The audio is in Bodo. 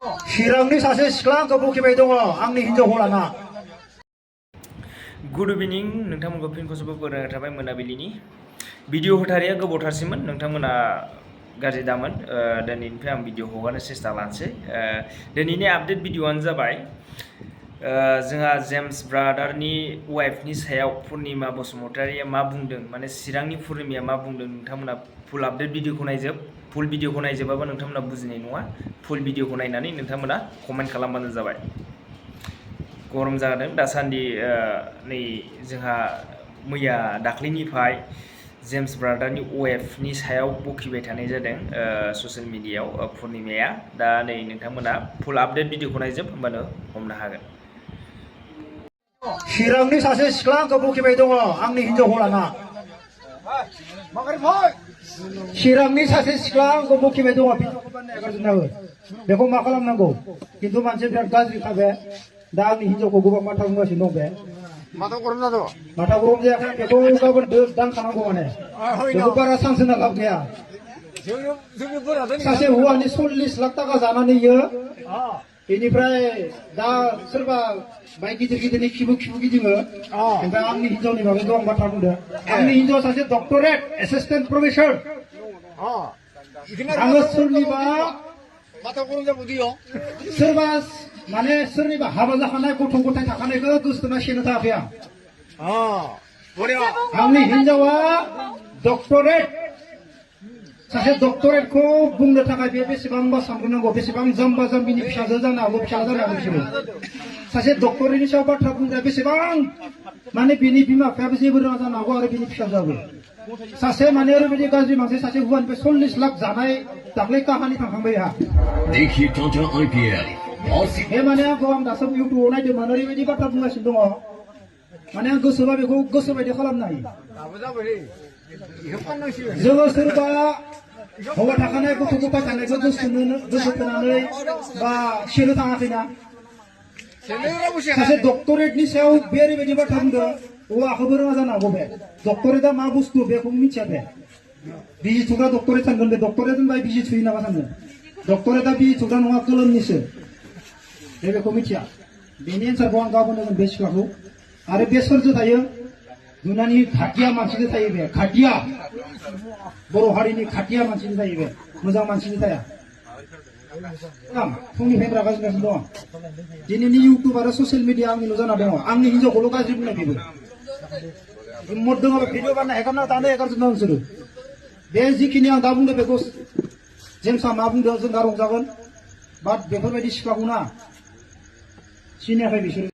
चिरांनि सासे सिख्लाखौ बखिबाय दङ आंनि हिनजावखौ लाना। गुड इभिनिं नोंथांमोनखौ फिन खनसेबो बरायनाय थाबाय मोनाबिलिनि भिडिअ होथारिया गोबावथारसिमोन नोंथांमोना गाज्रि दामोन दिनैनिफ्राय आं भिडिअ हगारनो सेस्था लानोसै। दिनैनि आपडेट भिडिअआनो जाबाय जोंहा जेम्स ब्रादारनि वाइफनि सायाव पुर्निमा बसुमतारिया मा बुंदों, माने चिरांनि पुर्निमाया मा बुंदों। नोंथांमोना फुल आपडेट भिडिअखौ नायजोब, फुल भिडिअखौ नायजोबाबा नोंथांमोना बुजिनाय नङा। फुल भिडिअखौ नायनानै नोंथांमोना कमेन्ट खालामबानो जाबाय। गरम जादों दासान्दि नै जोंहा मैया दाख्लैनिफ्राय जेम्स ब्रादारनि वाइफनि सायाव बखिबाय थानाय जादों ससियेल मिडियायाव पुर्निमाया। दा नै नोंथांमोना फुल आपडेट भिडिअखौ नायजोब, होमबानो हमनो हागोन। चिरांनि सासे सिख्लाखौ बखिबाय दङ आंनि हिनजावखौ लाना। चिरांनि सासे सिख्लाखौ बखिबाय दङ एगारजोनाबो। बेखौ मा खालामनांगौ? खिन्थु मानसिया बिराद गाज्रि खाबे। दा आंनि हिनजावखौ गोबां बाथ्रा बुंगासिनो दं बे। माथा गरम जादों? माथा गरम जायाखै, बेखौ गाबोन दानखानांगौ माने। बेखौ बारा चान्स होना लाब गैया। सासे हौवानि 40 लाख थाखा जानानै बेनिफ्राय दा सोरबा बाइक गिदिर गिदिरनि खिबु गिदिङो। ओमफ्राय आंनि हिनजावनि बागै गोबां बाथ्रा बुंदों। आंनि हिनजावा सासे डक्टरेट एसिस्टेन्ट प्रफेसर। आङो सोरनिबा सोरबा माने सोरनिबा हाबा जाखानाय गथ' गथाय थाखानायखौ गोसोथोना सेनो थाखाय आंनि हिनजावा डक्टरेट, सासे डक्टरेटखौ बुंनो थाखाय बे बेसेबांबा सानग्रोनांगौ, बेसेबां जाम्बा जाम्बिनि फिसाजो जानो हागौ, फिसाला जानो हागौ बिसोरो। सासे डक्टरेटनि सायाव बाथ्रा बुंग्राया बेसेबां माने बिनि बिमा बिफायाबो जेबो रोङा जानो हागौ आरो बिनि फिसाजोआबो। सासे माने ओरैबायदि गाज्रि मानसि, सासे हौवानिफ्राय 40 लाख जानाय दाख्लै काहानि थांखांबाय हा। बे माने आंखौ आं दासो इउटुबाव नायदोंमोन, ओरैबायदि बाथ्रा बुंगासिनो दङ। माने आं गोसोबा बेखौ गोसो बायदि खालामनो हायो। जोङो सोरबा हौवा थाखानाय गथ' गथाय थानायखौ गोसो थोनानै बा सेनो थाङाखैना। सासे डक्टरेटनि सायाव बे ओरैबायदि बाथ्रा बुंदों, हौवाखौबो रोङा जानो हागौ। बे डक्टरेटआ मा बुस्थु बेखौ मिथिया। बे बिजि थुग्रा डक्टरेट सानगोन, बे डक्टरेट होनबा बिजि थुयो नामा सानगोन। डक्टरेटआ बिजि थुग्रा नङा, कोलोननिसो। बेखौ मिथिया। बेनि एन्सारखौ आं गाबोन होगोन बे सिख्लाखौ। आरो बे सोरजो थायो? दुनियानि खाथिया मानसिजों थायो। बे खाथिया बर' हारिनि खाथिया मानसिजों थायो। बे मोजां मानसिजों थाया। फुंनिफ्राय रागासिनो दं। दिनैनि इउटुब आरो ससियेल मिडिया आंनिल' जाना दङ। आंनि हिनजावखौल' गाज्रि बुंनाय बेबो। मद दङ भिडिअ बानाय हेगारना दानो हेगारजोबना नोंसोरो। बे जिखिनि आं दा बुंदों बेखौ जेम्सआ मा बुंदों जों दा रंजागोन। बाट बेफोरबायदि सिख्लाखौ ना सिनायाखै बिसोरो।